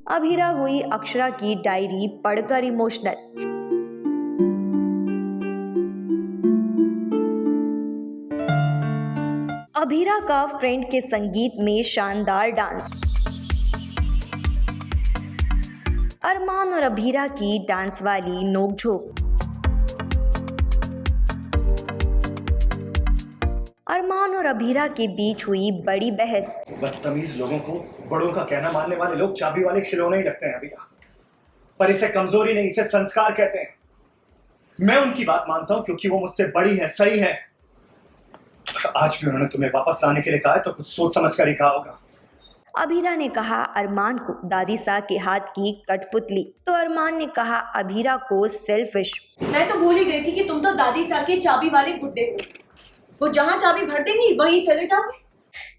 अभीरा हुई अक्षरा की डायरी पढ़कर इमोशनल। अभीरा का फ्रेंड के संगीत में शानदार डांस। अरमान और अभीरा की डांस वाली नोकझोंक। अरमान और अभीरा के बीच हुई बड़ी बहस। बदतमीज लोगों को बड़ों का कहना मानने वाले लोग चाबी वाले खिलौने ही लगते हैं अभीरा, पर इसे कमजोरी नहीं, इसे संस्कार कहते हैं। मैं उनकी बात मानता हूं क्योंकि वो मुझसे बड़ी है, सही है। आज भी उन्होंने तुम्हें वापस लाने के लिए कहा है तो कुछ सोच समझ कर ही कहा होगा। अभीरा ने कहा अरमान को दादी सा के हाथ की कठपुतली, तो अरमान ने कहा अभीरा को सेल्फिश। मैं तो भूल ही गई थी कि तुम तो दादी सा के चाबी वाले गुड्डे हो। वो जहाँ चाबी भर देंगी वहीं चले जाओगे।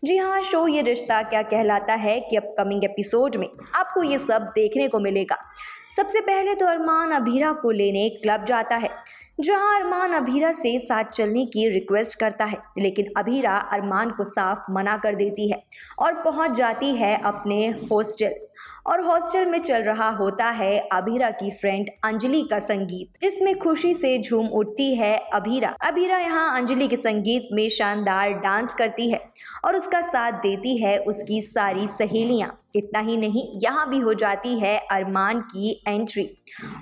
जी हाँ, शो ये रिश्ता क्या कहलाता है कि अपकमिंग एपिसोड में आपको ये सब देखने को मिलेगा। सबसे पहले तो अरमान अभीरा को लेने क्लब जाता है, जहां अरमान अभीरा से साथ चलने की रिक्वेस्ट करता है, लेकिन अभीरा अरमान को साफ मना कर देती है और पहुंच जाती है अपने हॉस्टल। और हॉस्टल में चल रहा होता है अभीरा की फ्रेंड अंजलि का संगीत, जिसमें खुशी से झूम उठती है अभीरा। अभीरा यहाँ अंजलि के संगीत में शानदार डांस करती है और उसका साथ देती है उसकी सारी सहेलियां। इतना ही नहीं, यहाँ भी हो जाती है अरमान की एंट्री।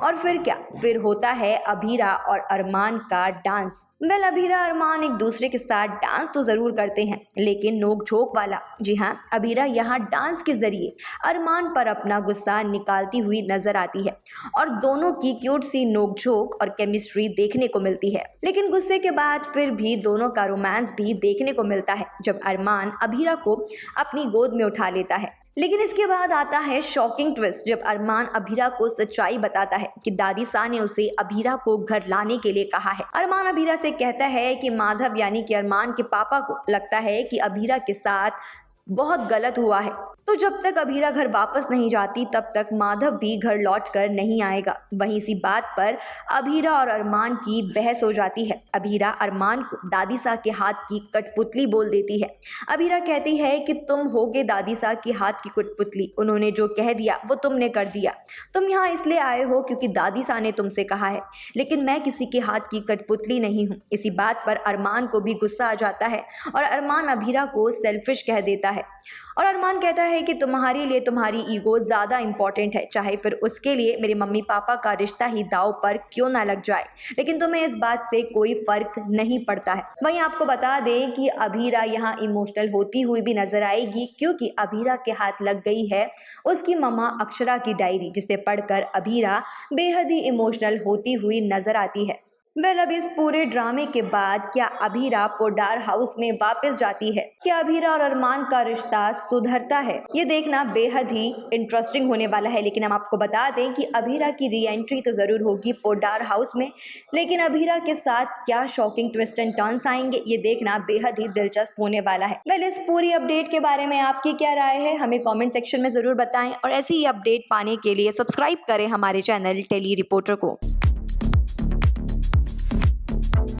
और फिर क्या, फिर होता है अभीरा और अरमान का डांस। अभीरा अरमान एक दूसरे के साथ डांस तो जरूर करते हैं, लेकिन नोक-झोंक वाला। जी हाँ, अभीरा यहाँ डांस के जरिए अरमान पर अपना गुस्सा निकालती हुई नजर आती है और दोनों की क्यूट सी नोक-झोंक और केमिस्ट्री देखने को मिलती है। लेकिन गुस्से के बाद फिर भी दोनों का रोमांस भी देखने को मिलता है, जब अरमान अभीरा को अपनी गोद में उठा लेता है। लेकिन इसके बाद आता है शॉकिंग ट्विस्ट, जब अरमान अभीरा को सच्चाई बताता है कि दादी सा ने उसे अभीरा को घर लाने के लिए कहा है। अरमान अभीरा से कहता है कि माधव यानी कि अरमान के पापा को लगता है कि अभीरा के साथ बहुत गलत हुआ है, तो जब तक अभीरा घर वापस नहीं जाती तब तक माधव भी घर लौट कर नहीं आएगा। वहीं इसी बात पर अभीरा और अरमान की बहस हो जाती है। अभीरा अरमान को दादी सा के हाथ की कठपुतली बोल देती है। अभीरा कहती है कि तुम होगे दादी सा के हाथ की कठपुतली, उन्होंने जो कह दिया वो तुमने कर दिया। तुम यहाँ इसलिए आए हो क्योंकि दादी सा ने तुमसे कहा है, लेकिन मैं किसी के हाथ की कठपुतली नहीं हूँ। इसी बात पर अरमान को भी गुस्सा आ जाता है और अरमान अभीरा को सेल्फिश कह देता है। और अरमान कहता है कि तुम्हारे लिए तुम्हारी ईगो ज्यादा इंपॉर्टेंट है, चाहे फिर उसके लिए मेरे मम्मी पापा का रिश्ता ही दांव पर क्यों ना लग जाए, लेकिन तुम्हें इस बात से कोई फर्क नहीं पड़ता है। वहीं आपको बता दें कि अभीरा यहाँ इमोशनल होती हुई भी नजर आएगी, क्योंकि अभीरा के हाथ लग गई है उसकी मम्मा अक्षरा की डायरी, जिसे पढ़कर अभीरा बेहद ही इमोशनल होती हुई नजर आती है। अब इस पूरे ड्रामे के बाद क्या अभीरा पोडार हाउस में वापस जाती है? क्या अभीरा और अरमान का रिश्ता सुधरता है? ये देखना बेहद ही इंटरेस्टिंग होने वाला है। लेकिन हम आपको बता दें कि अभीरा की री एंट्री तो जरूर होगी पोडार हाउस में, लेकिन अभीरा के साथ क्या शॉकिंग ट्विस्ट एंड टर्न्स आएंगे, ये देखना बेहद ही दिलचस्प होने वाला है। इस पूरी अपडेट के बारे में आपकी क्या राय है, हमें कॉमेंट सेक्शन में जरूर बताएं और ऐसी ही अपडेट पाने के लिए सब्सक्राइब करें हमारे चैनल टेली रिपोर्टर को।